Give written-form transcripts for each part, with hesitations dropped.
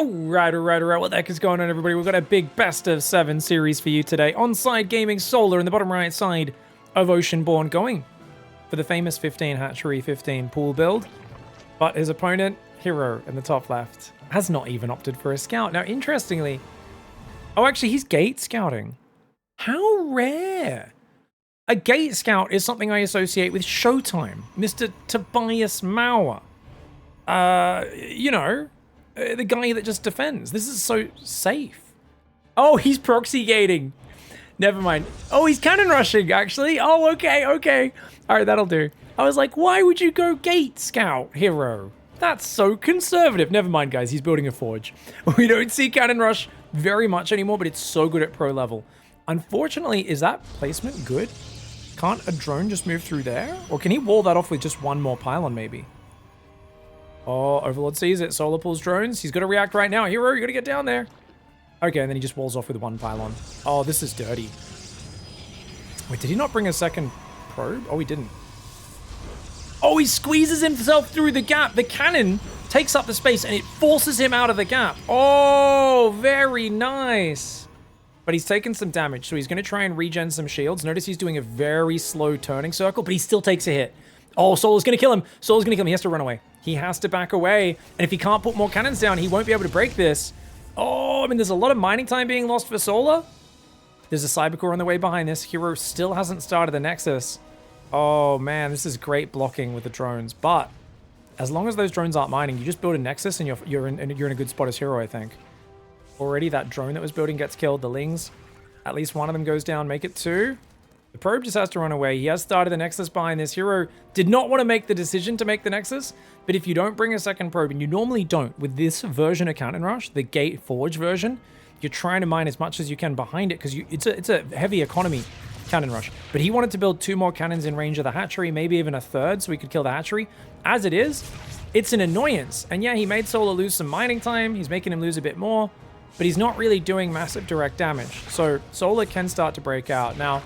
Alright. What the heck is going on, everybody? We've got a big best of 7 series for you today. On-side gaming Solar in the bottom right side of Oceanborn going for the famous 15 hatchery, 15 pool build. But his opponent, Hero, in the top left, has not even opted for a scout. Now, interestingly... Oh, actually, he's gate scouting. How rare! A gate scout is something I associate with Showtime. Mr. Tobias Mauer. You know... the guy that just defends. This is so safe. Oh, he's proxy gating. Never mind. Oh, he's cannon rushing, actually. Oh, okay. All right, that'll do. I was like, why would you go gate scout, Hero? That's so conservative. Never mind, guys. He's building a forge. We don't see cannon rush very much anymore, but it's so good at pro level. Unfortunately, is that placement good? Can't a drone just move through there? Or can he wall that off with just one more pylon, maybe? Oh, Overlord sees it. Solar pulls drones. He's got to react right now. Hero, you got to get down there. Okay, and then he just walls off with one pylon. Oh, this is dirty. Wait, did he not bring a second probe? Oh, he didn't. Oh, he squeezes himself through the gap. The cannon takes up the space and it forces him out of the gap. Oh, very nice. But he's taken some damage, so he's going to try and regen some shields. Notice he's doing a very slow turning circle, but he still takes a hit. Oh, Solar's going to kill him. Solar's going to kill him. He has to run away. He has to back away. And if he can't put more cannons down, he won't be able to break this. Oh, I mean, there's a lot of mining time being lost for Solar. There's a Cybercore on the way behind this. Hero still hasn't started the Nexus. Oh, man, this is great blocking with the drones. But as long as those drones aren't mining, you just build a Nexus and you're in a good spot as Hero, I think. Already that drone that was building gets killed. The Lings, at least one of them goes down. Make it 2. The probe just has to run away. He has started the Nexus behind this. Hero did not want to make the decision to make the Nexus, but if you don't bring a second probe, and you normally don't with this version of Cannon Rush, the Gate Forge version, you're trying to mine as much as you can behind it because it's a heavy economy Cannon Rush. But he wanted to build 2 more cannons in range of the hatchery, maybe even a 3rd, so we could kill the hatchery. As it is, it's an annoyance. And yeah, he made Solar lose some mining time. He's making him lose a bit more, but he's not really doing massive direct damage. So Solar can start to break out. Now,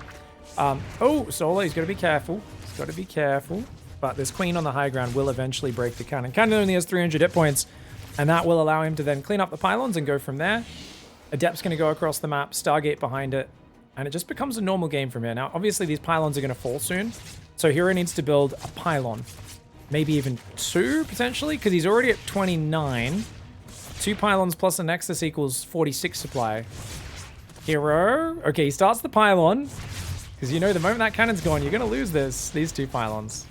oh, Solar, he's got to be careful. He's got to be careful. But this Queen on the high ground will eventually break the cannon. Cannon only has 300 hit points, and that will allow him to then clean up the pylons and go from there. Adept's going to go across the map, Stargate behind it, and it just becomes a normal game from here. Now, obviously, these pylons are going to fall soon, so Hero needs to build a pylon. Maybe even 2, potentially, because he's already at 29. 2 pylons plus a Nexus equals 46 supply. Hero. Okay, he starts the pylon. Because you know, the moment that cannon's gone, you're going to lose these 2 pylons.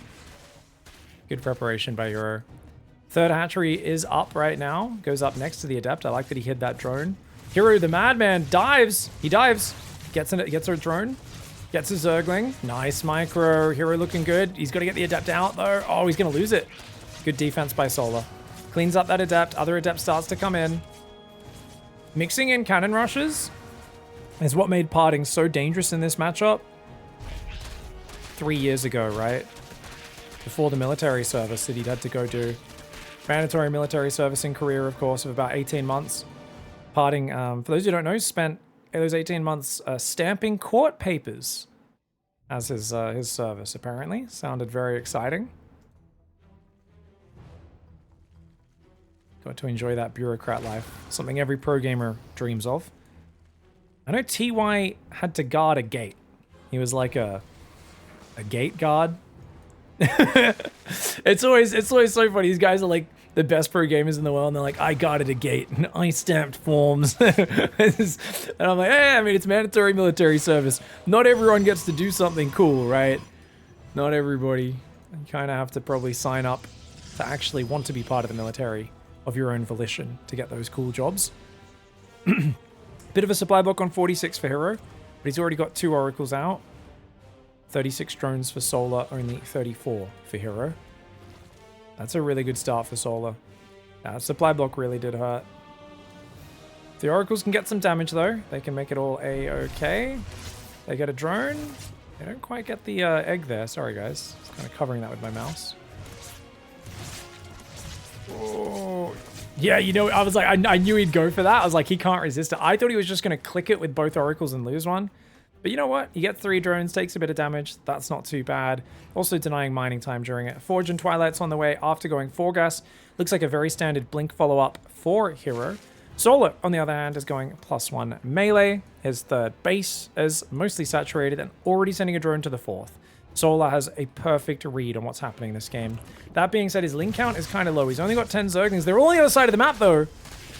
Good preparation by Hero. 3rd hatchery is up right now. Goes up next to the Adept. I like that he hid that drone. Hero, the madman, dives. He dives. Gets a drone. Gets a Zergling. Nice micro. Hero looking good. He's got to get the Adept out, though. Oh, he's going to lose it. Good defense by Solar. Cleans up that Adept. Other Adept starts to come in. Mixing in cannon rushes is what made parting so dangerous in this matchup. 3 years ago, right? Before the military service that he'd had to go do. Mandatory military service in Korea, of course, of about 18 months. Parting, for those who don't know, spent those 18 months stamping court papers as his service, apparently. Sounded very exciting. Got to enjoy that bureaucrat life. Something every pro gamer dreams of. I know TY had to guard a gate. He was like a gate guard. It's always so funny. These guys are like the best pro gamers in the world, and they're like, I guarded a gate and I stamped forms. And I'm like, hey, I mean, it's mandatory military service. Not everyone gets to do something cool, right? Not everybody. You kind of have to probably sign up to actually want to be part of the military of your own volition to get those cool jobs. Bit of a supply block on 46 for Hero, but he's already got 2 oracles out. 36 drones for Solar, only 34 for Hero. That's a really good start for Solar. That supply block really did hurt. The oracles can get some damage though. They can make it all a-okay. They get a drone. They don't quite get the egg there. Sorry guys. Just kind of covering that with my mouse. Oh. Yeah, you know, I was like, I knew he'd go for that. I was like, he can't resist it. I thought he was just going to click it with both oracles and lose one. But you know what? You get 3 drones, takes a bit of damage. That's not too bad. Also denying mining time during it. Forge and Twilight's on the way after going 4 gas. Looks like a very standard blink follow-up for Hero. Solar, on the other hand, is going +1 melee. His third base is mostly saturated and already sending a drone to the fourth. Solar has a perfect read on what's happening in this game. That being said, his link count is kind of low. He's only got 10 Zerglings. They're all on the other side of the map, though.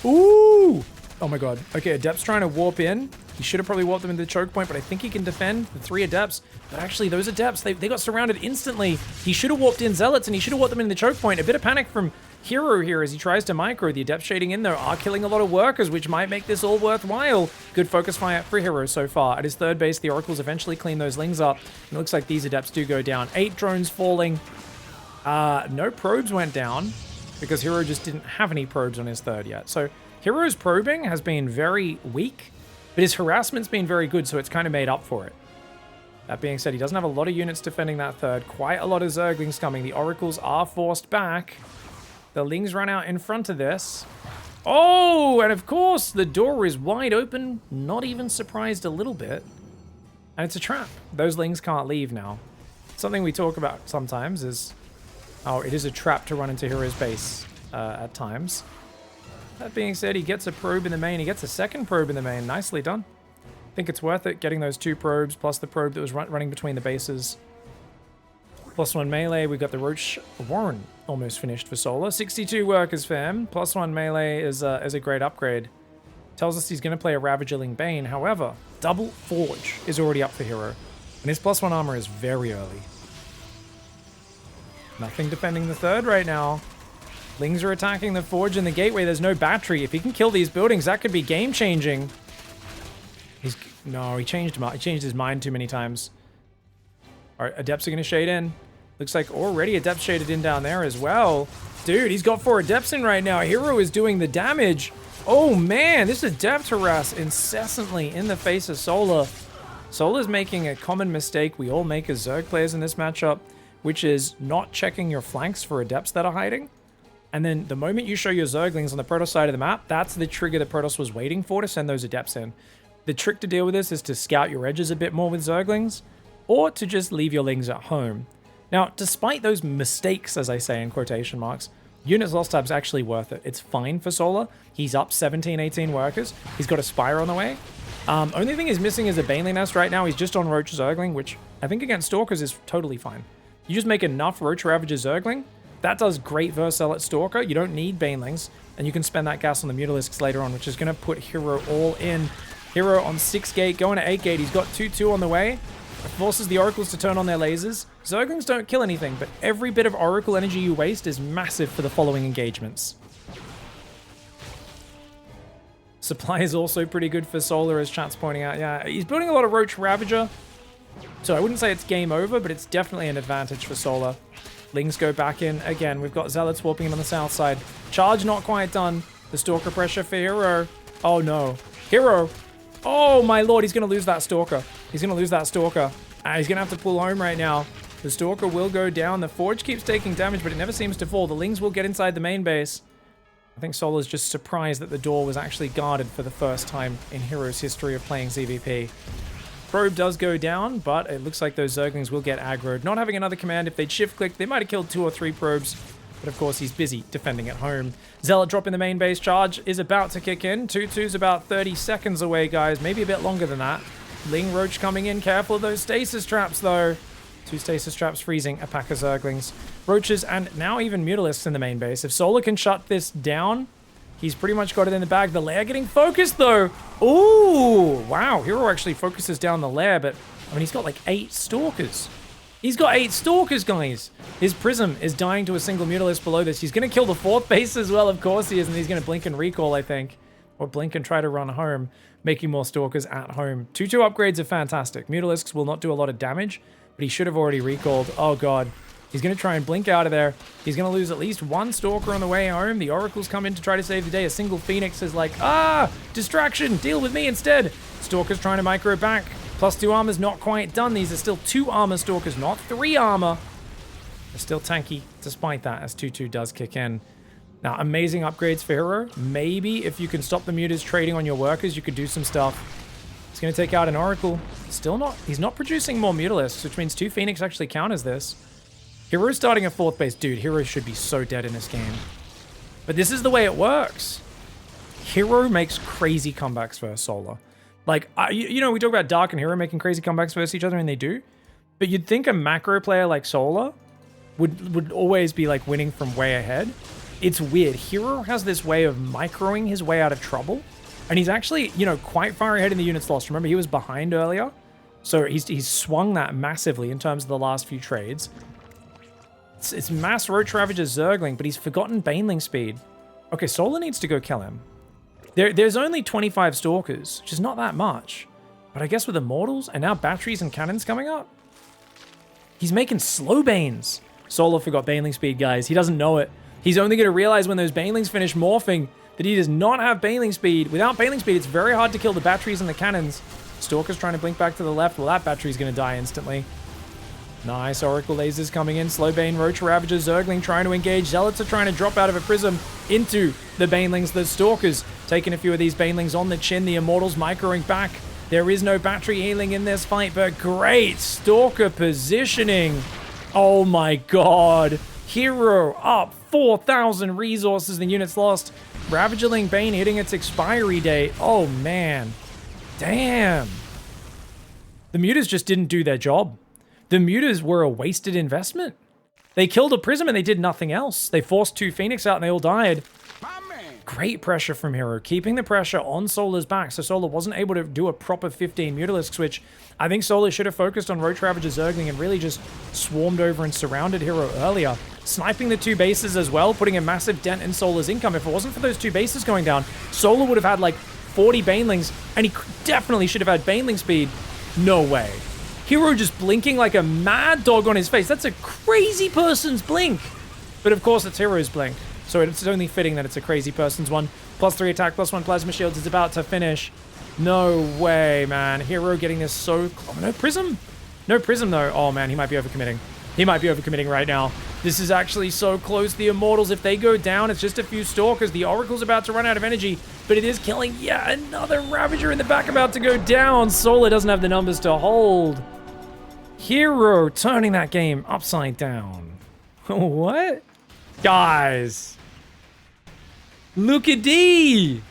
Ooh! Oh my god. Okay, Adept's trying to warp in. He should have probably warped them into the choke point, but I think he can defend the 3 Adepts. But actually, those Adepts, they got surrounded instantly. He should have warped in Zealots, and he should have warped them in the choke point. A bit of panic from Hero here as he tries to micro. The Adepts shading in, though, are killing a lot of workers, which might make this all worthwhile. Good focus fire for Hero so far. At his third base, the Oracles eventually clean those Lings up. And it looks like these Adepts do go down. 8 drones falling. No probes went down because Hero just didn't have any probes on his third yet. So Hero's probing has been very weak, but his harassment's been very good, so it's kind of made up for it. That being said, he doesn't have a lot of units defending that third. Quite a lot of Zerglings coming. The Oracles are forced back. The Lings run out in front of this. Oh, and of course, the door is wide open. Not even surprised a little bit. And it's a trap. Those Lings can't leave now. Something we talk about sometimes is, oh, it is a trap to run into Hero's base at times. That being said, he gets a probe in the main. He gets a second probe in the main. Nicely done. I think it's worth it, getting those 2 probes, plus the probe that was running between the bases. +1 melee, we've got the Roach Warren almost finished for Solar. 62 workers for him. +1 melee is a great upgrade. Tells us he's going to play a Ravagerling Bane. However, double Forge is already up for Hero. And his +1 armor is very early. Nothing defending the third right now. Lings are attacking the Forge and the Gateway. There's no battery. If he can kill these buildings, that could be game-changing. No, he changed his mind too many times. All right, Adepts are going to shade in. Looks like already Adepts shaded in down there as well. Dude, he's got 4 Adepts in right now. Hero is doing the damage. Oh, man, this Adept harass incessantly in the face of Solar. Solar's making a common mistake we all make as Zerg players in this matchup, which is not checking your flanks for Adepts that are hiding. And then the moment you show your Zerglings on the Protoss side of the map, that's the trigger that Protoss was waiting for to send those Adepts in. The trick to deal with this is to scout your edges a bit more with Zerglings, or to just leave your Lings at home. Now, despite those mistakes, as I say in quotation marks, units lost tab's actually worth it. It's fine for Solar. He's up 17, 18 workers. He's got a Spire on the way. Only thing he's missing is a Baneling Nest right now. He's just on Roach Zergling, which I think against Stalkers is totally fine. You just make enough Roach Ravager Zergling. That does great versus Zealot Stalker. You don't need Banelings, and you can spend that gas on the Mutalisks later on, which is going to put Hero all in. Hero on 6 gate, going to 8 gate. He's got 2-2 on the way. It forces the Oracles to turn on their lasers. Zerglings don't kill anything, but every bit of Oracle energy you waste is massive for the following engagements. Supply is also pretty good for Solar, as chat's pointing out. Yeah, he's building a lot of Roach Ravager, so I wouldn't say it's game over, but it's definitely an advantage for Solar. Lings go back in again. We've got Zealots warping in on the south side. Charge not quite done. The Stalker pressure for Hero. Oh no. Hero. Oh my lord, he's going to lose that Stalker. He's going to lose that Stalker. He's going to have to pull home right now. The Stalker will go down. The Forge keeps taking damage, but it never seems to fall. The Lings will get inside the main base. I think Solar's just surprised that the door was actually guarded for the first time in Hero's history of playing ZVP. Probe does go down, but it looks like those Zerglings will get aggroed. Not having another command, if they'd shift-click, they might have killed 2 or 3 probes. But of course, he's busy defending at home. Zealot drop in the main base. Charge is about to kick in. 2-2's about 30 seconds away, guys. Maybe a bit longer than that. Ling Roach coming in. Careful of those stasis traps, though. 2 stasis traps freezing a pack of Zerglings. Roaches and now even Mutalisks in the main base. If Solar can shut this down, he's pretty much got it in the bag. The lair getting focused, though. Ooh, wow. Hero actually focuses down the lair, but I mean, he's got like 8 Stalkers. He's got 8 Stalkers, guys. His Prism is dying to a single Mutalisk below this. He's going to kill the 4th base as well, of course he is, and he's going to blink and recall, I think. Or blink and try to run home, making more Stalkers at home. 2-2 upgrades are fantastic. Mutalisks will not do a lot of damage, but he should have already recalled. Oh, God. He's going to try and blink out of there. He's going to lose at least 1 Stalker on the way home. The Oracles come in to try to save the day. A single Phoenix is like, distraction, deal with me instead. Stalker's trying to micro back. +2 armor's not quite done. These are still 2 armor Stalkers, not 3 armor. They're still tanky despite that, as 2-2 does kick in. Now, amazing upgrades for Hero. Maybe if you can stop the Mutas trading on your workers, you could do some stuff. He's going to take out an Oracle. Still not, he's not producing more Mutalisks, which means 2 Phoenix actually counters this. Hero's starting a 4th base. Dude, Hero should be so dead in this game. But this is the way it works. Hero makes crazy comebacks versus Solar. Like, you know, we talk about Dark and Hero making crazy comebacks versus each other, and they do. But you'd think a macro player like Solar would always be, like, winning from way ahead. It's weird. Hero has this way of microing his way out of trouble. And he's actually, you know, quite far ahead in the units lost. Remember, he was behind earlier. So he's swung that massively in terms of the last few trades. It's mass Roach Ravager Zergling, but he's forgotten Baneling speed. Okay, Solar needs to go kill him. There's only 25 Stalkers, which is not that much. But I guess with Immortals and now batteries and cannons coming up, he's making slow Banes. Solar forgot Baneling speed, guys. He doesn't know it. He's only going to realize when those Banelings finish morphing that he does not have Baneling speed. Without Baneling speed, it's very hard to kill the batteries and the cannons. Stalker's trying to blink back to the left. Well, that battery's going to die instantly. Nice Oracle lasers coming in. Slow Bane, Roach Ravager, Zergling trying to engage. Zealots are trying to drop out of a prism into the Banelings. The Stalkers taking a few of these Banelings on the chin. The Immortals microing back. There is no battery healing in this fight, but great Stalker positioning. Oh my god. Hero up 4,000 resources. The units lost. Ravagerling Bane hitting its expiry date. Oh man. Damn. The Mutas just didn't do their job. The Mutas were a wasted investment. They killed a Prism and they did nothing else. They forced 2 Phoenix out and they all died. Great pressure from Hero, keeping the pressure on Solar's back, so Solar wasn't able to do a proper 15 Mutalisk switch. I think Solar should have focused on Roach Ravager Zergling and really just swarmed over and surrounded Hero earlier. Sniping the 2 bases as well, putting a massive dent in Solar's income. If it wasn't for those 2 bases going down, Solar would have had like 40 Banelings, and he definitely should have had Baneling speed. No way. Hero just blinking like a mad dog on his face. That's a crazy person's blink. But of course, it's Hero's blink. So it's only fitting that it's a crazy person's one. +3 attack, +1 plasma shields is about to finish. No way, man. Hero getting this so... Oh, no Prism? No Prism, though. Oh, man, he might be overcommitting. He might be overcommitting right now. This is actually so close. The Immortals, if they go down, it's just a few Stalkers. The Oracle's about to run out of energy, but it is killing yet another Ravager in the back about to go down. Solar doesn't have the numbers to hold. Hero turning that game upside down. What? Guys. Look at D.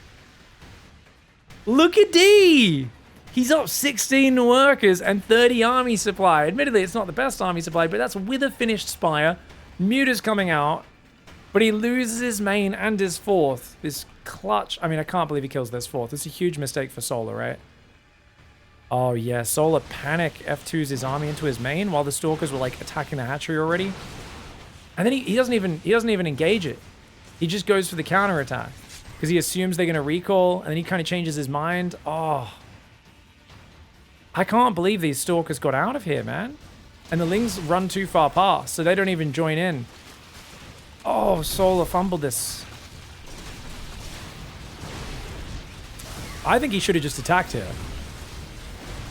Look at D. He's up 16 workers and 30 army supply. Admittedly, it's not the best army supply, but that's with a finished Spire. Muta's coming out, but he loses his main and his 4th. This clutch. I mean, I can't believe he kills this 4th. It's a huge mistake for Solar, right? Oh, yeah. Solar panic F2s his army into his main while the Stalkers were, like, attacking the hatchery already. And then he doesn't even engage it. He just goes for the counterattack because he assumes they're going to recall, and then he kind of changes his mind. Oh. I can't believe these Stalkers got out of here, man. And the Lings run too far past, so they don't even join in. Oh, Solar fumbled this. I think he should have just attacked here.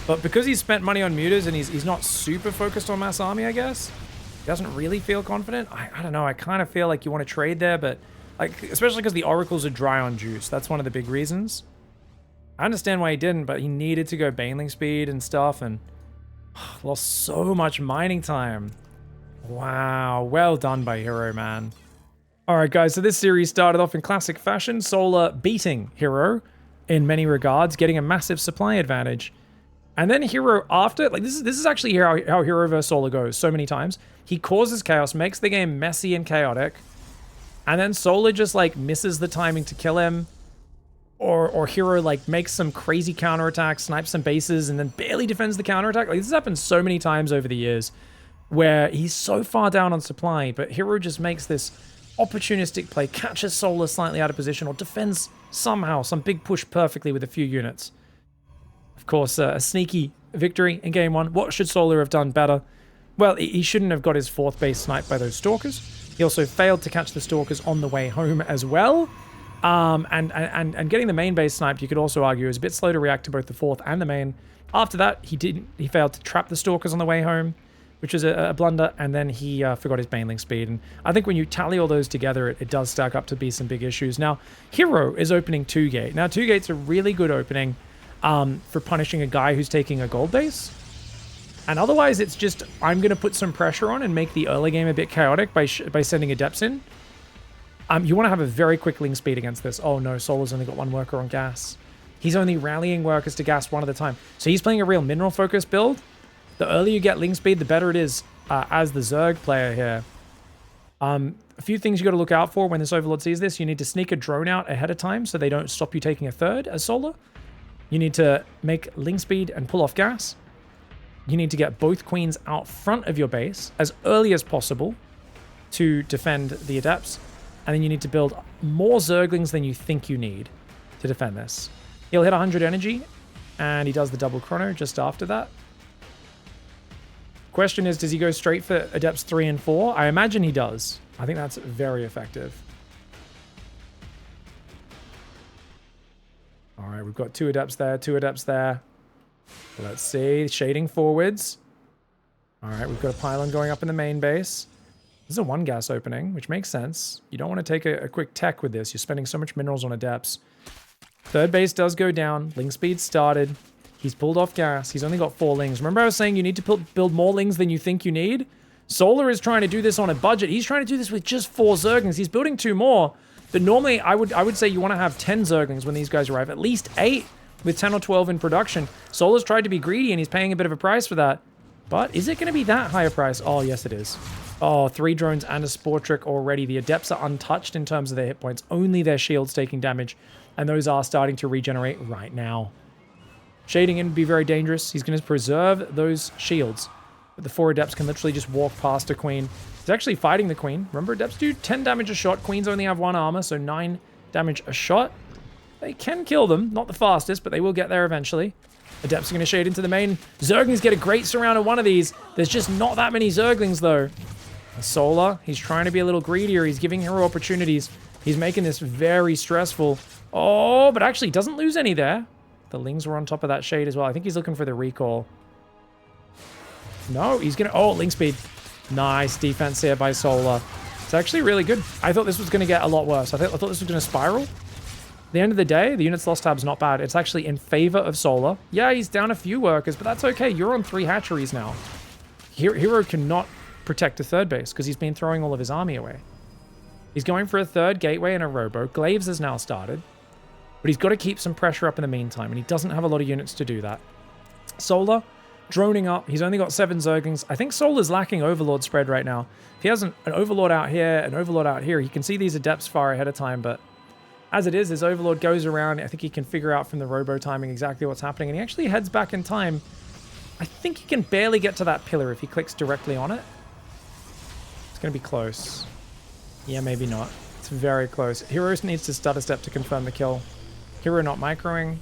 But because he's spent money on Mutas and he's not super focused on mass army, I guess, he doesn't really feel confident. I don't know. I kind of feel like you want to trade there, but like, especially because the Oracles are dry on juice. That's one of the big reasons. I understand why he didn't, but he needed to go Baneling speed and stuff, and lost so much mining time. Wow, well done by Hero, man. Alright guys, so this series started off in classic fashion. Solar beating Hero in many regards, getting a massive supply advantage. And then Hero after, like this is actually how Hero versus Solar goes so many times. He causes chaos, makes the game messy and chaotic, and then Solar just like misses the timing to kill him. Or Hero like makes some crazy counterattack, snipes some bases, and then barely defends the counterattack. Like this has happened so many times over the years where he's so far down on supply, but Hero just makes this opportunistic play, catches Solar slightly out of position, or defends somehow some big push perfectly with a few units. Of course, a sneaky victory in game 1. What should Solar have done better? Well, he shouldn't have got his 4th base sniped by those Stalkers. He also failed to catch the Stalkers on the way home as well. And getting the main base sniped, you could also argue, is a bit slow to react to both the 4th and the main. After that, he failed to trap the Stalkers on the way home, which is a blunder, and then he forgot his Baneling speed. And I think when you tally all those together, it does stack up to be some big issues. Now, Hero is opening 2 gate. Now, 2 gate's a really good opening for punishing a guy who's taking a gold base. And otherwise, it's just, I'm going to put some pressure on and make the early game a bit chaotic by sending Adepts in. You want to have a very quick link speed against this. Oh no, Solar's only got one worker on gas. He's only rallying workers to gas one at a time. So he's playing a real mineral focus build. The earlier you get link speed, the better it is as the Zerg player here. A few things you got to look out for when this Overlord sees this. You need to sneak a drone out ahead of time so they don't stop you taking a third as Solar. You need to make link speed and pull off gas. You need to get both queens out front of your base as early as possible to defend the Adepts. And then you need to build more Zerglings than you think you need to defend this. He'll hit 100 energy, and he does the double chrono just after that. Question is, does he go straight for Adepts 3 and 4? I imagine he does. I think that's very effective. All right, we've got 2 Adepts there, 2 Adepts there. Let's see, shading forwards. All right, we've got a pylon going up in the main base. This is a 1 gas opening, which makes sense. You don't want to take a quick tech with this. You're spending so much minerals on Adepts. Third base does go down. Link speed started. He's pulled off gas. He's only got 4 lings. Remember I was saying you need to build more lings than you think you need? Solar is trying to do this on a budget. He's trying to do this with just 4 Zerglings. He's building 2 more. But normally I would say you want to have 10 Zerglings when these guys arrive. At least 8 with 10 or 12 in production. Solar's tried to be greedy and he's paying a bit of a price for that. But is it going to be that high a price? Oh, yes it is. Oh, 3 drones and a Spore Trick already. The Adepts are untouched in terms of their hit points. Only their shields taking damage. And those are starting to regenerate right now. Shading in would be very dangerous. He's going to preserve those shields. But the 4 Adepts can literally just walk past a Queen. He's actually fighting the Queen. Remember, Adepts do 10 damage a shot. Queens only have 1 armor, so 9 damage a shot. They can kill them. Not the fastest, but they will get there eventually. Adepts are going to shade into the main. Zerglings get a great surround of one of these. There's just not that many Zerglings, though. Solar, he's trying to be a little greedier. He's giving hero opportunities. He's making this very stressful. Oh, but actually doesn't lose any there. The lings were on top of that shade as well. I think he's looking for the recall. No, he's going to... Oh, link speed. Nice defense here by Solar. It's actually really good. I thought this was going to get a lot worse. I thought this was going to spiral. At the end of the day, the units lost tab's not bad. It's actually in favor of Solar. Yeah, he's down a few workers, but that's okay. You're on 3 hatcheries now. Hero cannot protect the third base because he's been throwing all of his army away. He's going for a 3rd gateway and a robo. Glaives has now started. But he's got to keep some pressure up in the meantime, and he doesn't have a lot of units to do that. Solar, droning up. He's only got 7 Zerglings. I think Solar's lacking Overlord spread right now. If he has an Overlord out here, an Overlord out here, he can see these Adepts far ahead of time, but as it is, his Overlord goes around. I think he can figure out from the robo timing exactly what's happening, and he actually heads back in time. I think he can barely get to that pillar if he clicks directly on it. It's going to be close. Yeah, maybe not. It's very close. Hero needs to stutter step to confirm the kill. Hero not microing.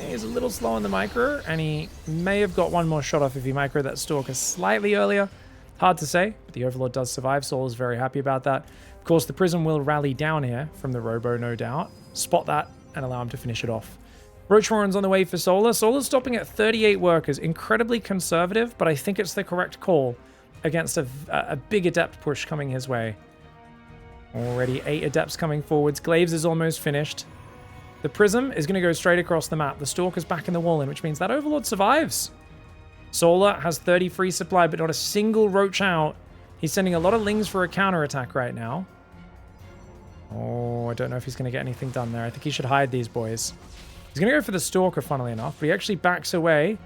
He's a little slow on the micro, and he may have got one more shot off if he microed that Stalker slightly earlier. Hard to say, but the Overlord does survive. Sol is very happy about that. Of course, the Prism will rally down here from the Robo, no doubt. Spot that and allow him to finish it off. Roach Warren's on the way for Solar. Solar's stopping at 38 workers. Incredibly conservative, but I think it's the correct call against a big Adept push coming his way. Already 8 Adepts coming forwards. Glaives is almost finished. The Prism is going to go straight across the map. The Stalker's back in the wall in, which means that Overlord survives. Solar has 30 free supply, but not a single Roach out. He's sending a lot of Lings for a counterattack right now. Oh, I don't know if he's going to get anything done there. I think he should hide these boys. He's going to go for the Stalker, funnily enough, but he actually backs away.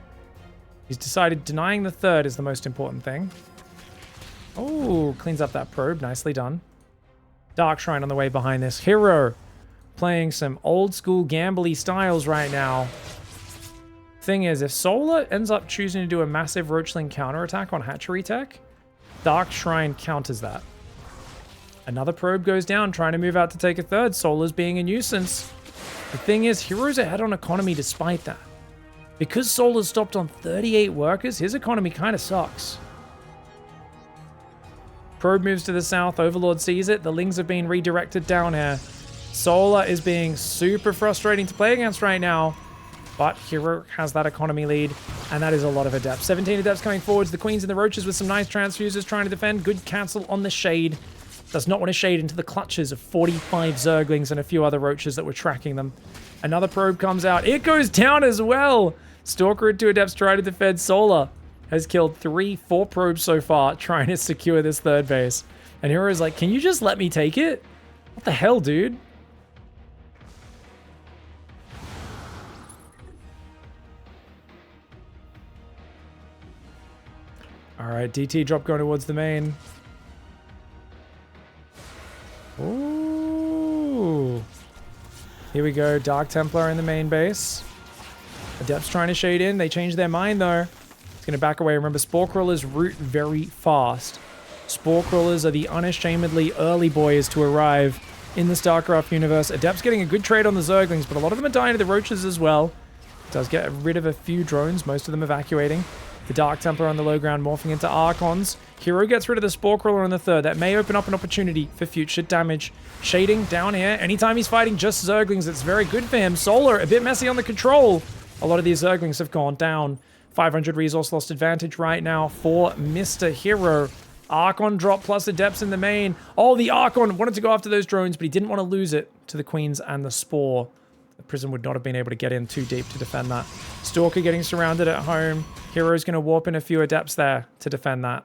He's decided denying the 3rd is the most important thing. Oh, cleans up that probe. Nicely done. Dark Shrine on the way behind this. Hero playing some old school gambly styles right now. Thing is, if Solar ends up choosing to do a massive Roachling counterattack on Hatchery Tech, Dark Shrine counters that. Another probe goes down, trying to move out to take a 3rd. Solar's being a nuisance. The thing is, Hero's ahead on economy despite that. Because Solar's stopped on 38 workers, his economy kind of sucks. Probe moves to the south. Overlord sees it. The Lings have been redirected down here. Solar is being super frustrating to play against right now. But Hero has that economy lead, and that is a lot of Adepts. 17 Adepts coming forwards. The Queens and the Roaches with some nice transfusers trying to defend. Good cancel on the Shade. Does not want to shade into the clutches of 45 Zerglings and a few other Roaches that were tracking them. Another probe comes out. It goes down as well. Stalker and 2 Adepts try to defend. Solar has killed 4 probes so far, trying to secure this 3rd base. And Hero's like, can you just let me take it? What the hell, dude? All right, DT drop going towards the main. Ooh. Here we go, Dark Templar in the main base. Adepts trying to shade in. They changed their mind, though. It's going to back away. Remember, Spore Crawlers root very fast. Spore Crawlers are the unashamedly early boys to arrive in the StarCraft universe. Adepts getting a good trade on the Zerglings, but a lot of them are dying to the Roaches as well. It does get rid of a few drones, most of them evacuating. The Dark Templar on the low ground morphing into Archons. Hero gets rid of the Spore Crawler on the third. That may open up an opportunity for future damage. Shading down here. Anytime he's fighting just Zerglings, it's very good for him. Solar, a bit messy on the control. A lot of these Zerglings have gone down. 500 resource lost advantage right now for Mr. Hero. Archon drop plus Adepts in the main. Oh, the Archon wanted to go after those drones, but he didn't want to lose it to the Queens and the Spore. The Prism would not have been able to get in too deep to defend that. Stalker getting surrounded at home. Hero's going to warp in a few Adepts there to defend that.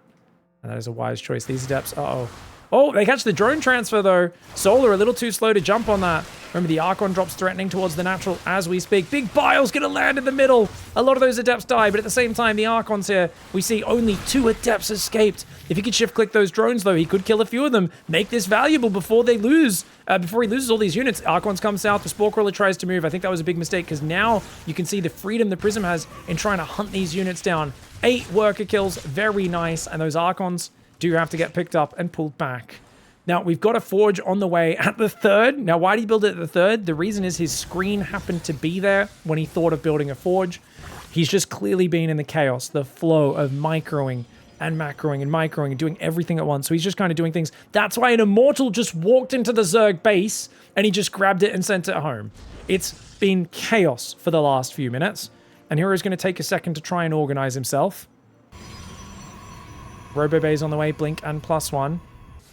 And that is a wise choice. These Adepts, uh-oh. Oh, they catch the drone transfer, though. Solar a little too slow to jump on that. Remember, the Archon drops threatening towards the natural as we speak. Big Bile's going to land in the middle. A lot of those Adepts die, but at the same time, the Archons here, we see only 2 Adepts escaped. If he could shift-click those drones, though, he could kill a few of them. Make this valuable before they lose. Before he loses all these units. Archons come south. The Spore Crawler tries to move. I think that was a big mistake, because now you can see the freedom the Prism has in trying to hunt these units down. 8 worker kills. Very nice. And those Archons do have to get picked up and pulled back. Now, we've got a forge on the way at the third. Now, why did he build it at the third? The reason is his screen happened to be there when he thought of building a forge. He's just clearly been in the chaos, the flow of microing and macroing and microing and doing everything at once. So he's just kind of doing things. That's why an Immortal just walked into the Zerg base and he just grabbed it and sent it home. It's been chaos for the last few minutes. And Hero's going to take a second to try and organize himself. Robo-Bay's on the way, Blink and +1.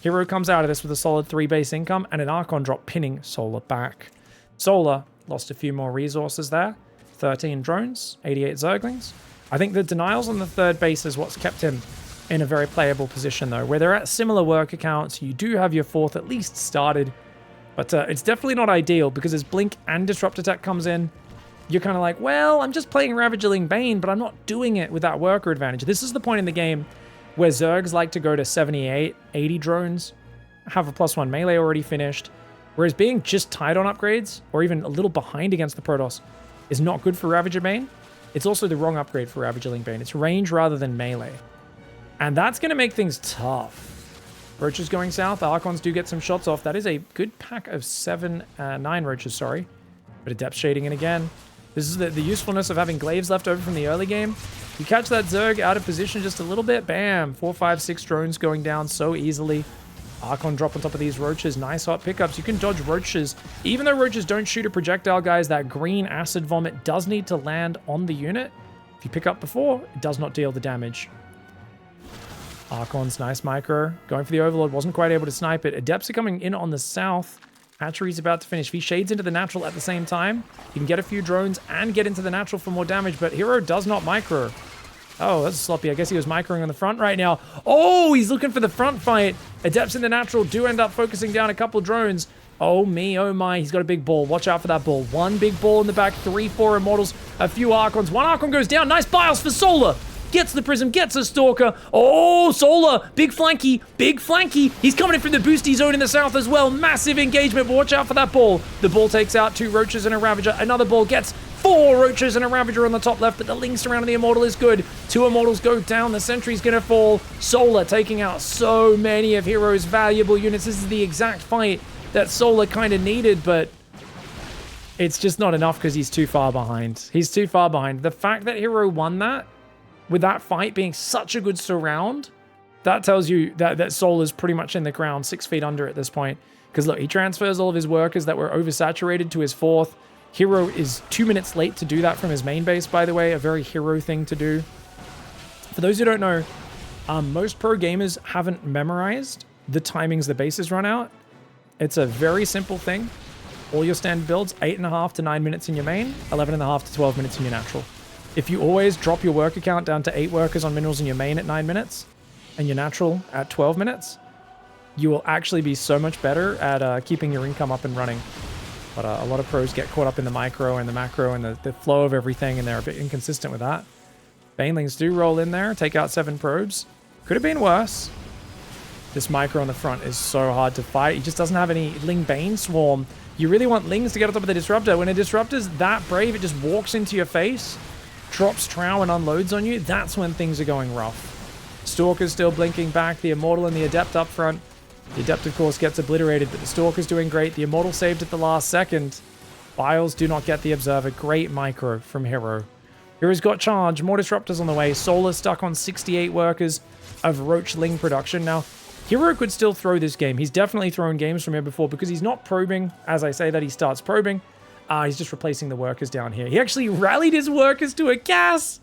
Hero comes out of this with a solid 3 base income and an Archon drop pinning Solar back. Solar lost a few more resources there. 13 drones, 88 Zerglings. I think the denials on the third base is what's kept him in a very playable position, though. Where they're at similar work accounts, you do have your fourth at least started. But it's definitely not ideal, because as Blink and Disrupt Attack comes in, you're kind of like, well, I'm just playing Ravagerling Bane, but I'm not doing it with that worker advantage. This is the point in the game where Zergs like to go to 78, 80 drones, have a +1 melee already finished, whereas being just tied on upgrades, or even a little behind against the Protoss, is not good for Ravager Bane. It's also the wrong upgrade for Ravagerling Bane. It's range rather than melee. And that's going to make things tough. Roaches going south. Archons do get some shots off. That is a good pack of 9 Roaches, sorry. But Adept shading in again. This is the usefulness of having glaives left over from the early game. You catch that Zerg out of position just a little bit, bam, 4, 5, 6 drones going down so easily. Archon drop on top of these Roaches, nice hot pickups. You can dodge Roaches. Even though Roaches don't shoot a projectile, guys, that green acid vomit does need to land on the unit. If you pick up before, it does not deal the damage. Archon's nice micro. Going for the Overlord, wasn't quite able to snipe it. Adepts are coming in on the south. Hatchery's about to finish. If he shades into the natural at the same time, you can get a few drones and get into the natural for more damage, but Hero does not micro. Oh, that's sloppy. I guess he was microing on the front right now. Oh, he's looking for the front fight. Adepts in the natural do end up focusing down a couple drones. Oh me, oh my, he's got a big ball. Watch out for that ball. 1 big ball in the back, 3, 4 Immortals, a few Archons. 1 Archon goes down. Nice Biles for Solar. Gets the Prism, gets a Stalker. Oh, Solar, big flanky, big flanky. He's coming in from the boosty zone in the south as well. Massive engagement, but watch out for that ball. The ball takes out 2 Roaches and a Ravager. Another ball gets 4 Roaches and a Ravager on the top left, but the link surrounding the Immortal is good. 2 Immortals go down, the Sentry's gonna fall. Solar taking out so many of Hero's valuable units. This is the exact fight that Solar kind of needed, but it's just not enough because he's too far behind. He's too far behind. The fact that Hero won that, with that fight being such a good surround, that tells you that Solar's pretty much in the ground 6 feet under at this point. Because look, he transfers all of his workers that were oversaturated to his 4th. Hero is 2 minutes late to do that from his main base, by the way. A very Hero thing to do. For those who don't know, most pro gamers haven't memorized the timings the bases run out. It's a very simple thing. All your standard builds, 8.5 to 9 minutes in your main, 11.5 to 12 minutes in your natural. If you always drop your worker count down to 8 workers on minerals in your main at 9 minutes, and your natural at 12 minutes, you will actually be so much better at keeping your income up and running. But a lot of pros get caught up in the micro and the macro and the flow of everything, and they're a bit inconsistent with that. Banelings do roll in there, take out 7 probes. Could have been worse. This micro on the front is so hard to fight. He just doesn't have any Ling Bane Swarm. You really want Lings to get on top of the Disruptor. When a Disruptor's that brave, it just walks into your face, drops Trow and unloads on you. That's when things are going rough. Stalker's still blinking back. The Immortal and the Adept up front. The Adept, of course, gets obliterated, but the Stalker's doing great. The Immortal saved at the last second. Biles do not get the Observer. Great micro from Hero. Hero's got charge. More Disruptors on the way. Solar stuck on 68 workers of Roach Ling production. Now, Hero could still throw this game. He's definitely thrown games from here before because he's not probing. As I say that, he starts probing. He's just replacing the workers down here. He actually rallied his workers to a gas.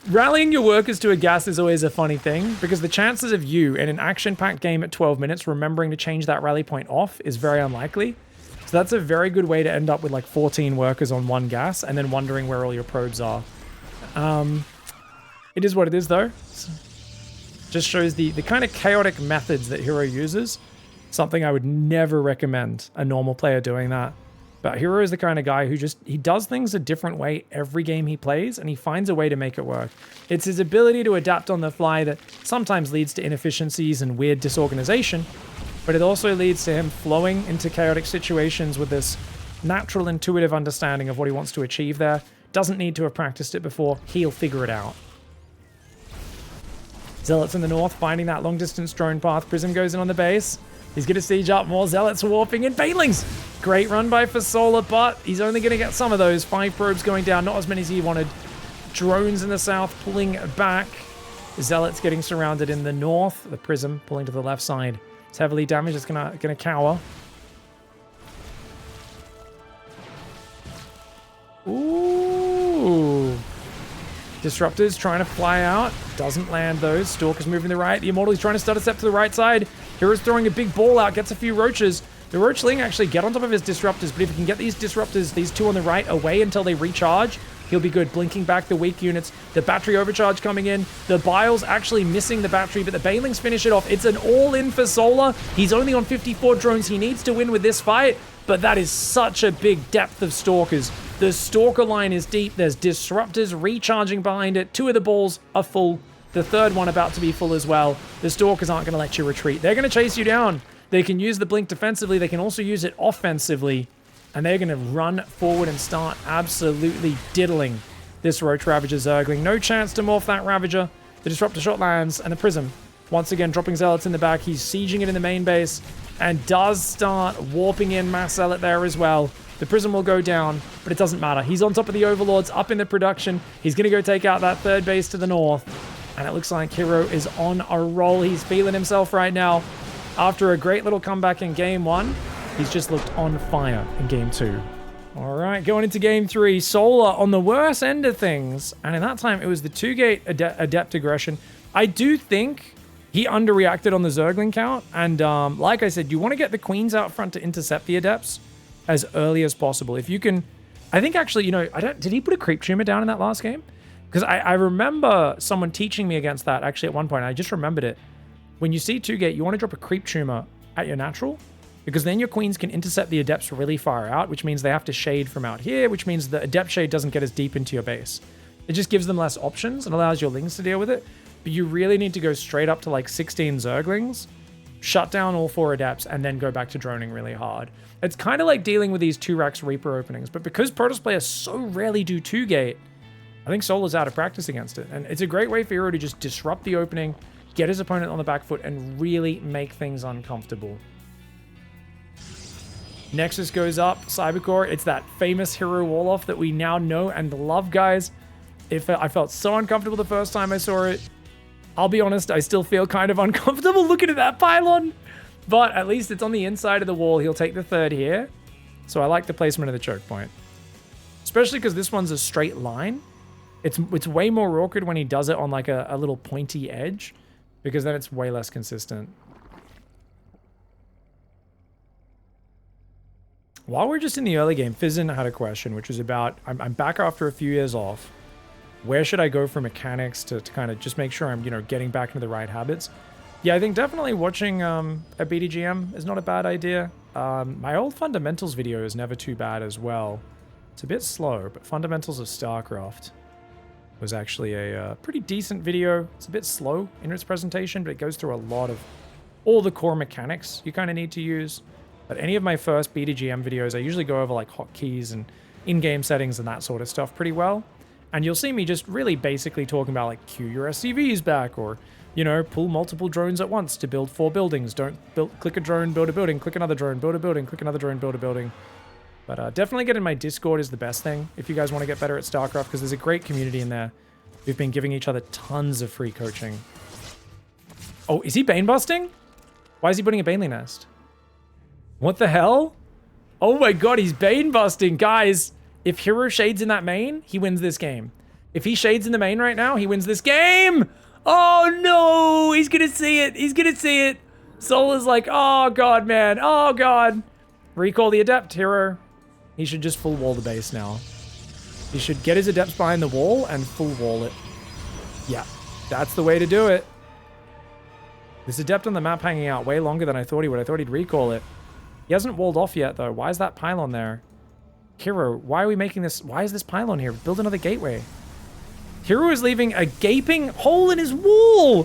Rallying your workers to a gas is always a funny thing because the chances of you in an action-packed game at 12 minutes remembering to change that rally point off is very unlikely. So that's a very good way to end up with like 14 workers on one gas and then wondering where all your probes are. It is what it is though. Just shows the kind of chaotic methods that Hero uses. Something I would never recommend a normal player doing that. But Hero is the kind of guy who he does things a different way every game he plays, and he finds a way to make it work. It's his ability to adapt on the fly that sometimes leads to inefficiencies and weird disorganization, but it also leads to him flowing into chaotic situations with this natural, intuitive understanding of what he wants to achieve there. Doesn't need to have practiced it before. He'll figure it out. Zealots in the north, finding that long-distance drone path. Prism goes in on the base. He's going to siege up more Zealots warping in. Banelings! Great run by Fasola, but he's only going to get some of those. 5 probes going down, not as many as he wanted. Drones in the south pulling back. Zealots getting surrounded in the north. The Prism pulling to the left side. It's heavily damaged. It's going to cower. Ooh. Disruptors trying to fly out. Doesn't land those. Stalker's moving to the right. The Immortal is trying to start a step to the right side. Hero's throwing a big ball out. Gets a few Roaches. The Roachling actually get on top of his Disruptors, but if he can get these Disruptors, these 2 on the right, away until they recharge, he'll be good. Blinking back the weak units. The battery overcharge coming in. The Biles actually missing the battery, but the Banelings finish it off. It's an all-in for Solar. He's only on 54 drones. He needs to win with this fight, but that is such a big depth of Stalkers. The Stalker line is deep. There's Disruptors recharging behind it. 2 of the balls are full. The 3rd one about to be full as well. The Stalkers aren't going to let you retreat. They're going to chase you down. They can use the blink defensively. They can also use it offensively. And they're going to run forward and start absolutely diddling this Roach Ravager Zergling. No chance to morph that Ravager. The Disruptor shot lands, and the Prism, once again, dropping Zealots in the back. He's sieging it in the main base, and does start warping in Mass Zealot there as well. The Prism will go down, but it doesn't matter. He's on top of the Overlords, up in the production. He's going to go take out that 3rd base to the north. And it looks like Hero is on a roll. He's feeling himself right now. After a great little comeback in Game 1, he's just looked on fire in Game 2. All right, going into Game 3, Solar on the worst end of things. And in that time, it was the 2-gate Adept aggression. I do think he underreacted on the Zergling count. And like I said, you want to get the Queens out front to intercept the Adepts as early as possible. If you can, I think actually, you know, did he put a Creep Tumor down in that last game? Because I remember someone teaching me against that actually at one point. I just remembered it. When you see 2-gate, you want to drop a Creep Tumor at your natural, because then your Queens can intercept the Adepts really far out, which means they have to shade from out here, which means the Adept shade doesn't get as deep into your base. It just gives them less options and allows your Lings to deal with it. But you really need to go straight up to like 16 Zerglings, shut down all 4 Adepts, and then go back to droning really hard. It's kind of like dealing with these 2-Rax Reaper openings, but because Protoss players so rarely do 2-gate, I think Solar's out of practice against it. And it's a great way for Hero to just disrupt the opening, get his opponent on the back foot, and really make things uncomfortable. Nexus goes up, Cybercore. It's that famous Hero wall-off that we now know and love, guys. I felt so uncomfortable the first time I saw it. I'll be honest, I still feel kind of uncomfortable looking at that pylon. But at least it's on the inside of the wall. He'll take the 3rd here. So I like the placement of the choke point. Especially because this one's a straight line. It's way more awkward when he does it on like a little pointy edge, because then it's way less consistent. While we're just in the early game, Fizzin had a question, which was about, I'm back after a few years off. Where should I go for mechanics to kind of just make sure I'm, you know, getting back into the right habits? Yeah, I think definitely watching a BDGM is not a bad idea. My old fundamentals video is never too bad as well. It's a bit slow, but fundamentals of StarCraft was actually a pretty decent video. It's a bit slow in its presentation, but it goes through a lot of all the core mechanics you kind of need to use. But any of my first BDGM videos, I usually go over like hotkeys and in-game settings and that sort of stuff pretty well. And you'll see me just really basically talking about like queue your SCVs back, or, you know, pull multiple drones at once to build 4 buildings. Don't click a drone, build a building, click another drone, build a building, click another drone, build a building. But definitely getting my Discord is the best thing if you guys want to get better at StarCraft, because there's a great community in there. We've been giving each other tons of free coaching. Oh, is he Bane busting? Why is he putting a Baneley nest? What the hell? Oh my god, he's Bane busting. Guys, if Hero shades in that main, he wins this game. If he shades in the main right now, he wins this game. Oh no, he's gonna see it. He's gonna see it. Solar's like, oh god, man. Oh god. Recall the Adept, Hero. He should just full wall the base now. He should get his Adepts behind the wall and full wall it. Yeah, that's the way to do it. This Adept on the map hanging out way longer than I thought he would. I thought he'd recall it. He hasn't walled off yet, though. Why is that pylon there? Hero, why are we making this? Why is this pylon here? Build another gateway. Hero is leaving a gaping hole in his wall.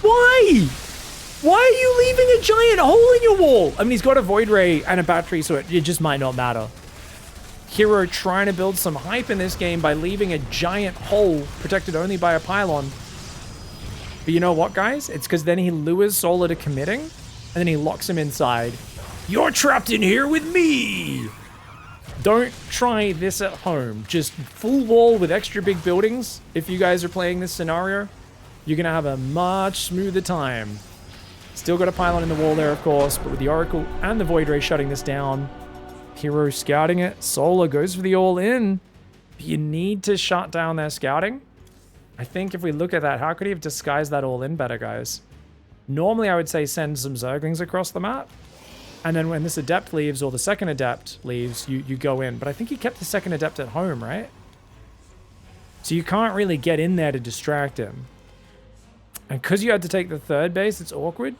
Why? Why are you leaving a giant hole in your wall? I mean, he's got a Void Ray and a battery, so it just might not matter. Hero trying to build some hype in this game by leaving a giant hole protected only by a pylon. But you know what, guys? It's because then he lures Solar to committing, and then he locks him inside. You're trapped in here with me! Don't try this at home. Just full wall with extra big buildings. If you guys are playing this scenario, you're going to have a much smoother time. Still got a pylon in the wall there, of course, but with the Oracle and the Void Ray shutting this down, Hero scouting it. Solar goes for the all-in. You need to shut down their scouting. I think if we look at that, how could he have disguised that all-in better, guys? Normally, I would say send some Zerglings across the map. And then when this Adept leaves, or the second Adept leaves, you go in. But I think he kept the second Adept at home, right? So you can't really get in there to distract him. And because you had to take the third base, it's awkward.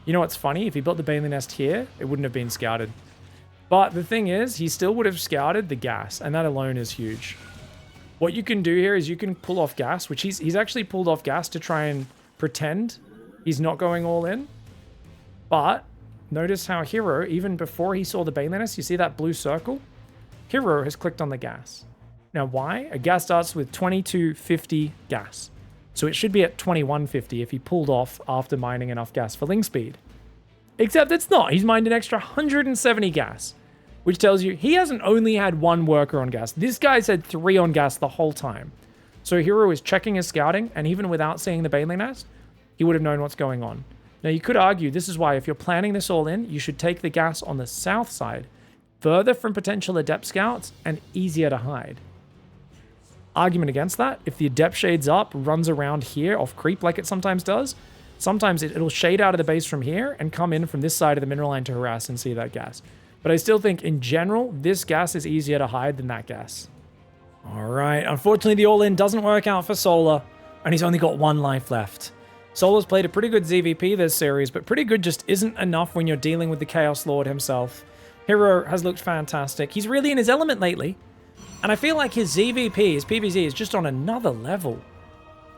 You know what's funny? If he built the Baneley nest here, it wouldn't have been scouted. But the thing is, he still would have scouted the gas, and that alone is huge. What you can do here is you can pull off gas, which he's actually pulled off gas to try and pretend he's not going all in. But notice how Hero, even before he saw the Baneley nest, you see that blue circle? Hero has clicked on the gas. Now why? A gas starts with 2250 gas. So it should be at 2150 if he pulled off after mining enough gas for Ling speed. Except it's not. He's mined an extra 170 gas, which tells you he hasn't only had one worker on gas. This guy's had 3 on gas the whole time. So Hero is checking his scouting, and even without seeing the Baneley nest, he would have known what's going on. Now you could argue this is why if you're planning this all in, you should take the gas on the south side, further from potential Adept scouts and easier to hide. Argument against that, if the Adept shades up, runs around here off creep like it sometimes does, sometimes it'll shade out of the base from here and come in from this side of the mineral line to harass and see that gas. But I still think in general, this gas is easier to hide than that gas. All right, unfortunately the all-in doesn't work out for Solar, and he's only got 1 life left. Solar's played a pretty good ZVP this series, but pretty good just isn't enough when you're dealing with the Chaos Lord himself. Hero has looked fantastic. He's really in his element lately. And I feel like his ZVP, his PvZ, is just on another level.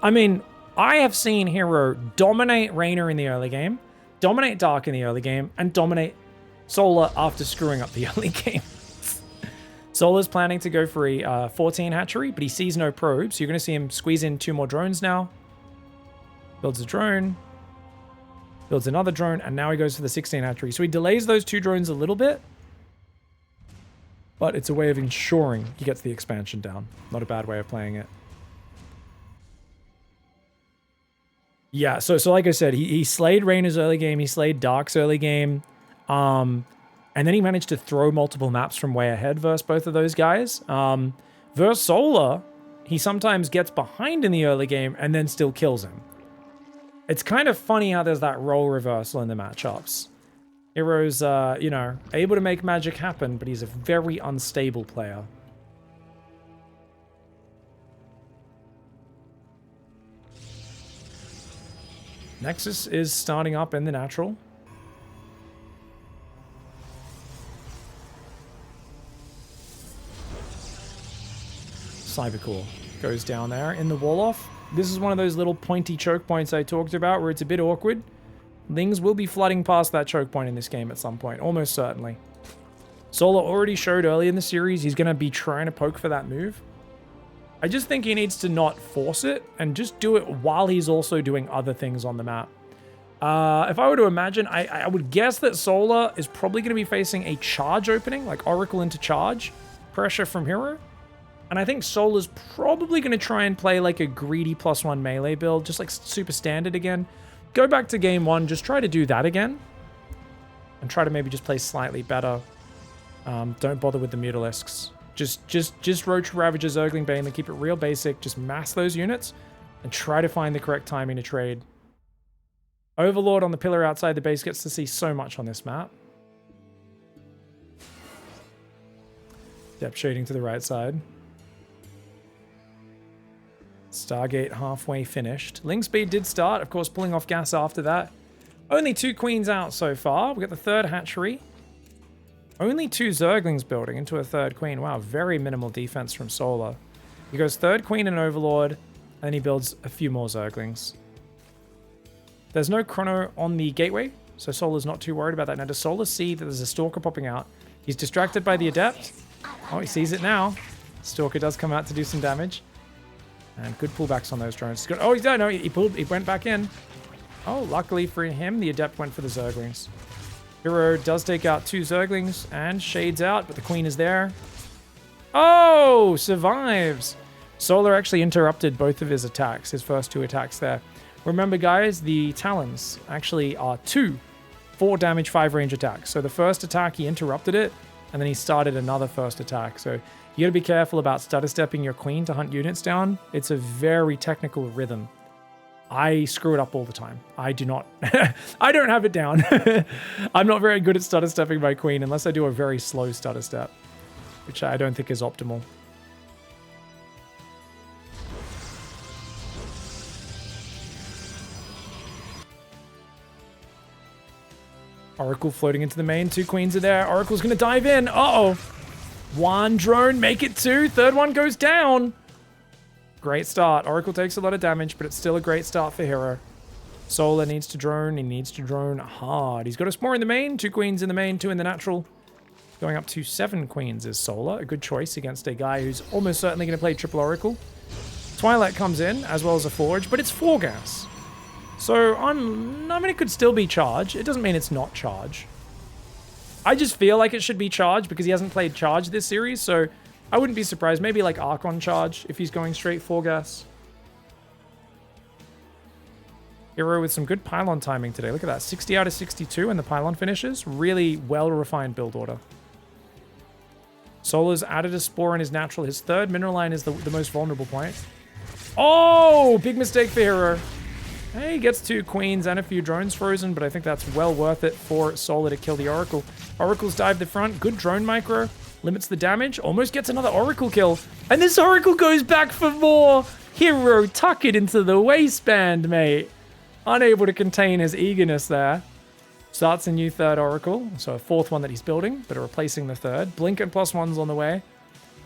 I mean, I have seen Hero dominate Reina in the early game, dominate Dark in the early game, and dominate Solar after screwing up the early game. Solar's planning to go for a 14 hatchery, but he sees no probes. So you're going to see him squeeze in 2 more drones now. Builds a drone. Builds another drone, and now he goes for the 16 hatchery. So he delays those 2 drones a little bit. But it's a way of ensuring he gets the expansion down. Not a bad way of playing it. Yeah, so like I said, he slayed Reina's early game. He slayed Dark's early game. And then he managed to throw multiple maps from way ahead versus both of those guys. Versus Solar, he sometimes gets behind in the early game and then still kills him. It's kind of funny how there's that role reversal in the matchups. Hero's, you know, able to make magic happen, but he's a very unstable player. Nexus is starting up in the natural. Cybercore goes down there in the wall off. This is one of those little pointy choke points I talked about where it's a bit awkward. Lings will be flooding past that choke point in this game at some point, almost certainly. Solar already showed early in the series he's going to be trying to poke for that move. I just think he needs to not force it and just do it while he's also doing other things on the map. If I were to imagine, I would guess that Solar is probably going to be facing a charge opening, like Oracle into charge, pressure from hero. And I think Solar's probably going to try and play like a greedy +1 melee build, just like super standard again. Go back to game 1, just try to do that again. And try to maybe just play slightly better. Don't bother with the Mutalisks. Just Roach Ravager, Zergling Bane, keep it real basic. Just mass those units and try to find the correct timing to trade. Overlord on the pillar outside the base gets to see so much on this map. Depth shading to the right side. Stargate halfway finished. Ling speed did start, of course, pulling off gas after that. Only 2 queens out so far. We got the 3rd hatchery. Only 2 Zerglings building into a 3rd queen. Wow, very minimal defense from Solar. He goes 3rd queen and Overlord, and then he builds a few more Zerglings. There's no chrono on the gateway, so Solar's not too worried about that. Now, does Solar see that there's a Stalker popping out? He's distracted by the Adept. Oh, he sees it now. Stalker does come out to do some damage. And good pullbacks on those drones. Oh, he's done. No, he went back in. Oh, luckily for him, the Adept went for the Zerglings. Hero does take out 2 Zerglings and shades out, but the Queen is there. Oh, survives. Solar actually interrupted both of his attacks, his first 2 attacks there. Remember, guys, the Talons actually are 2 4 damage, 5 range attacks. So the first attack, he interrupted it, and then he started another first attack. So you gotta be careful about stutter stepping your Queen to hunt units down. It's a very technical rhythm. I screw it up all the time. I do not, I don't have it down. I'm not very good at stutter stepping my Queen unless I do a very slow stutter step, which I don't think is optimal. Oracle floating into the main. 2 queens are there. Oracle's going to dive in. Uh-oh. 1 drone, make it 2. 3rd one goes down. Great start. Oracle takes a lot of damage, but it's still a great start for Hero. Solar needs to drone. He needs to drone hard. He's got a Spore in the main. 2 queens in the main, 2 in the natural. Going up to 7 queens is Solar. A good choice against a guy who's almost certainly going to play triple Oracle. Twilight comes in, as well as a Forge, but it's 4 gas. So, I mean, it could still be charge. It doesn't mean it's not charge. I just feel like it should be charge because he hasn't played charge this series, so I wouldn't be surprised. Maybe like Archon charge if he's going straight 4 gas. Hero with some good pylon timing today. Look at that. 60 out of 62 and the pylon finishes. Really well-refined build order. Solar's added a Spore in his natural. His 3rd mineral line is the most vulnerable point. Oh! Big mistake for Hero. He gets 2 queens and a few drones frozen, but I think that's well worth it for Solar to kill the Oracle. Oracle's dive the front. Good drone micro. Limits the damage. Almost gets another Oracle kill. And this Oracle goes back for more. Hero, tuck it into the waistband, mate. Unable to contain his eagerness there. Starts a new 3rd Oracle. So a 4th one that he's building, but replacing the 3rd. Blink and +1's on the way.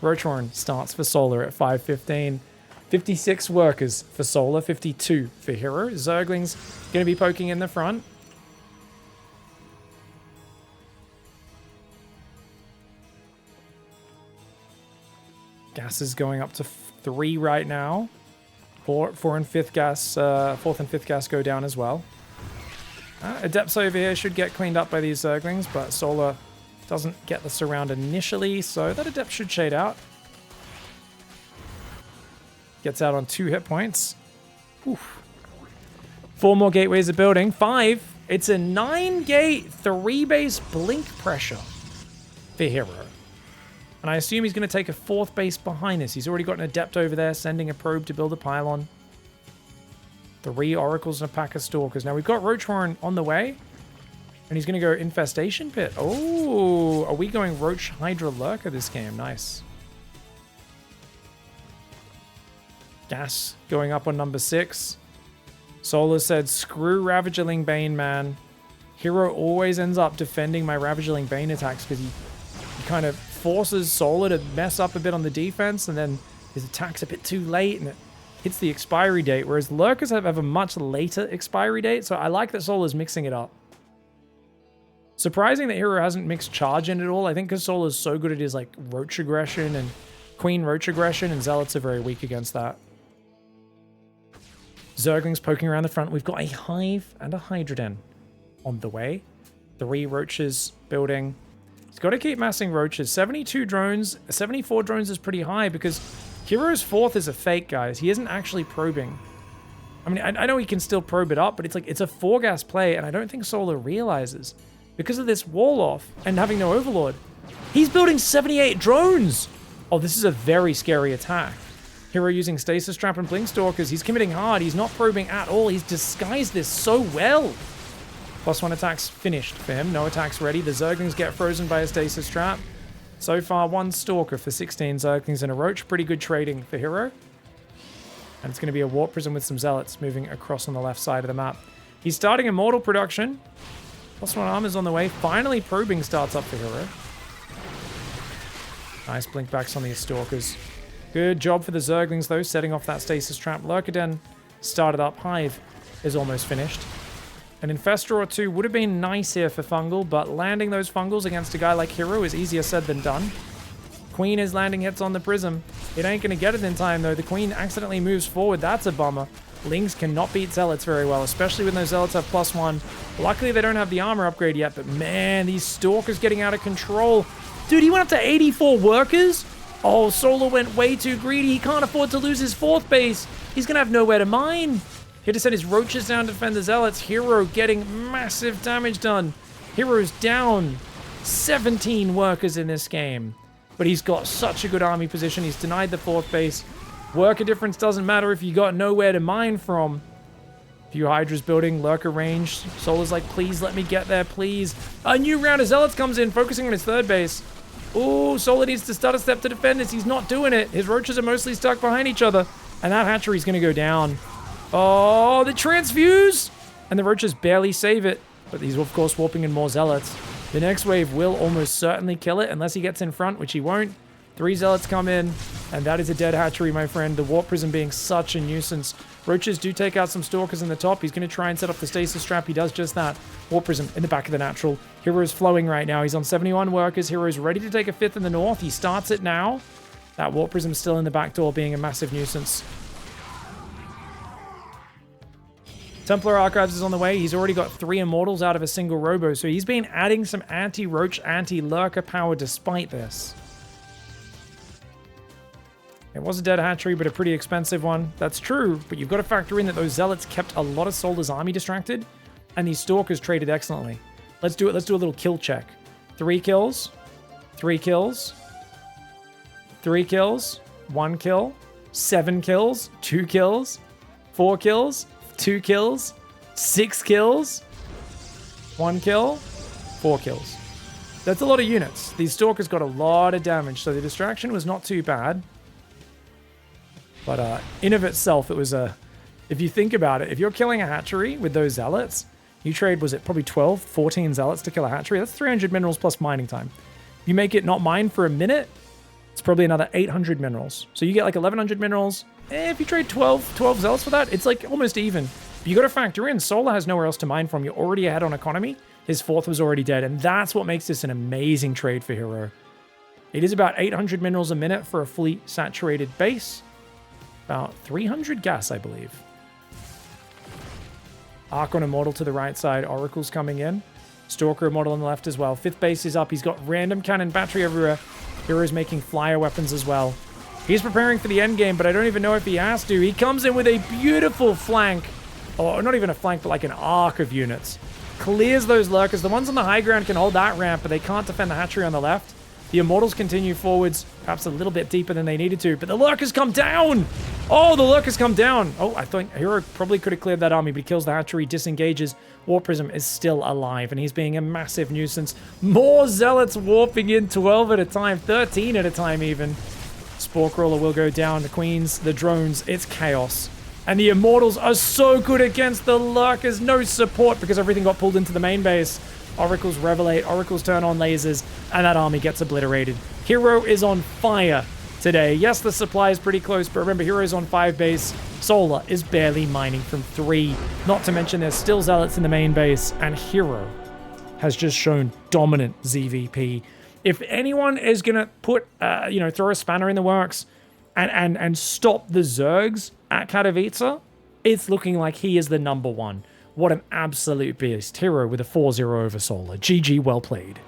Roachhorn starts for Solar at 515. 56 workers for Solar, 52 for Hero. Zergling's going to be poking in the front. Gas is going up to 3 right now. 4th and 5th gas go down as well. Adepts over here should get cleaned up by these Zerglings, but Solar doesn't get the surround initially, so that Adept should shade out. Gets out on 2 hit points. Oof. 4 more gateways are building. 5. It's a 9-gate, 3-base blink pressure for Hero. And I assume he's going to take a 4th base behind this. He's already got an Adept over there sending a probe to build a pylon. 3 Oracles and a pack of Stalkers. Now we've got Roachhorn on the way. And he's going to go Infestation Pit. Oh, are we going Roach Hydra Lurker this game? Nice. Gas going up on number 6. Solar said, screw Ravagerling Bane, man. Hero always ends up defending my Ravagerling Bane attacks because he kind of forces Solar to mess up a bit on the defense, and then his attack's a bit too late and it hits the expiry date, whereas Lurkers have a much later expiry date, so I like that Solar's mixing it up. Surprising that Hero hasn't mixed charge in at all. I think because Solar's so good at his like Roach aggression and Queen Roach aggression, and Zealots are very weak against that. Zerglings poking around the front. We've got a Hive and a Hydra Den on the way. 3 Roaches building. He's got to keep massing Roaches. 72 drones, 74 drones is pretty high because Hero's 4th is a fake, guys. He isn't actually probing. I mean, I know he can still probe it up, but it's like, it's a 4-gas play, and I don't think Solar realizes. Because of this wall off and having no Overlord, he's building 78 drones! Oh, this is a very scary attack. Hero using Stasis Trap and Blink Stalkers. He's committing hard. He's not probing at all. He's disguised this so well. +1 attacks finished for him. No attacks ready. The Zerglings get frozen by a Stasis Trap. So far, 1 Stalker for 16 Zerglings and a Roach. Pretty good trading for Hero. And it's going to be a Warp Prism with some Zealots moving across on the left side of the map. He's starting Immortal production. +1 armor's on the way. Finally, probing starts up for Hero. Nice blink backs on these Stalkers. Good job for the Zerglings, though, setting off that Stasis Trap. Lurker Den started up. Hive is almost finished. An Infestor or 2 would have been nice here for Fungal, but landing those Fungals against a guy like Hero is easier said than done. Queen is landing hits on the Prism. It ain't going to get it in time, though. The Queen accidentally moves forward. That's a bummer. Lings cannot beat Zealots very well, especially when those Zealots have +1. Luckily, they don't have the armor upgrade yet, but man, these Stalkers getting out of control. Dude, he went up to 84 workers? Oh, Solar went way too greedy. He can't afford to lose his 4th base. He's going to have nowhere to mine. He had to send his Roaches down to defend the Zealots. Hero getting massive damage done. Hero's down 17 workers in this game. But he's got such a good army position. He's denied the 4th base. Worker difference doesn't matter if you got nowhere to mine from. A few Hydras building, Lurker range. Solar's like, please let me get there, please. A new round of Zealots comes in, focusing on his 3rd base. Ooh, Solar needs to start a step to defend this. He's not doing it. His Roaches are mostly stuck behind each other. And that hatchery's going to go down. Oh, the transfuse! And the Roaches barely save it. But he's, of course, warping in more Zealots. The next wave will almost certainly kill it, unless he gets in front, which he won't. 3 Zealots come in, and that is a dead hatchery, my friend. The Warp Prism being such a nuisance. Roaches do take out some Stalkers in the top. He's going to try and set up the Stasis Trap. He does just that. Warp Prism in the back of the natural. Hero's flowing right now. He's on 71 workers. Hero's ready to take a 5th in the north. He starts it now. That Warp Prism's still in the back door, being a massive nuisance. Templar Archives is on the way. He's already got 3 Immortals out of a single Robo, so he's been adding some anti-Roach, anti-Lurker power despite this. It was a dead hatchery, but a pretty expensive one. That's true, but you've got to factor in that those Zealots kept a lot of Solar's army distracted, and these Stalkers traded excellently. Let's do it. Let's do a little kill check. 3 kills. 3 kills. 3 kills. 1 kill. 7 kills. 2 kills. 4 kills. 2 kills. 6 kills. 1 kill. 4 kills. That's a lot of units. These Stalkers got a lot of damage, so the distraction was not too bad. But in of itself, it was a... If you think about it, if you're killing a hatchery with those Zealots, you trade, was it probably 12, 14 Zealots to kill a hatchery? That's 300 minerals plus mining time. If you make it not mine for a minute, it's probably another 800 minerals. So you get like 1100 minerals. If you trade 12 Zealots for that, it's like almost even. But you got to factor in, Solar has nowhere else to mine from. You're already ahead on economy. His 4th was already dead, and that's what makes this an amazing trade for Hero. It is about 800 minerals a minute for a fully saturated base. About 300 gas, I believe. Archon Immortal to the right side. Oracle's coming in. Stalker Immortal on the left as well. 5th base is up. He's got random cannon battery everywhere. Hero's making flyer weapons as well. He's preparing for the end game, but I don't even know if he has to. He comes in with a beautiful flank. Or not even a flank, but like an arc of units. Clears those Lurkers. The ones on the high ground can hold that ramp, but they can't defend the hatchery on the left. The Immortals continue forwards, perhaps a little bit deeper than they needed to, but the Lurkers come down! Oh, the Lurkers come down! Oh, I think Hero probably could have cleared that army, but he kills the hatchery, disengages. Warp Prism is still alive, and he's being a massive nuisance. More Zealots warping in, 12 at a time, 13 at a time even. Spore Crawler will go down, the Queens, the drones, it's chaos. And the Immortals are so good against the Lurkers. No support because everything got pulled into the main base. Oracles Revelate, Oracles turn on lasers, and that army gets obliterated. Hero is on fire today. Yes, the supply is pretty close, but remember, Hero's on 5 base. Solar is barely mining from 3. Not to mention there's still Zealots in the main base, and Hero has just shown dominant ZVP. If anyone is going to put, throw a spanner in the works and stop the Zergs at Katowice, it's looking like he is the number one. What an absolute beast. Hero with a 4-0 over Solar. GG, well played.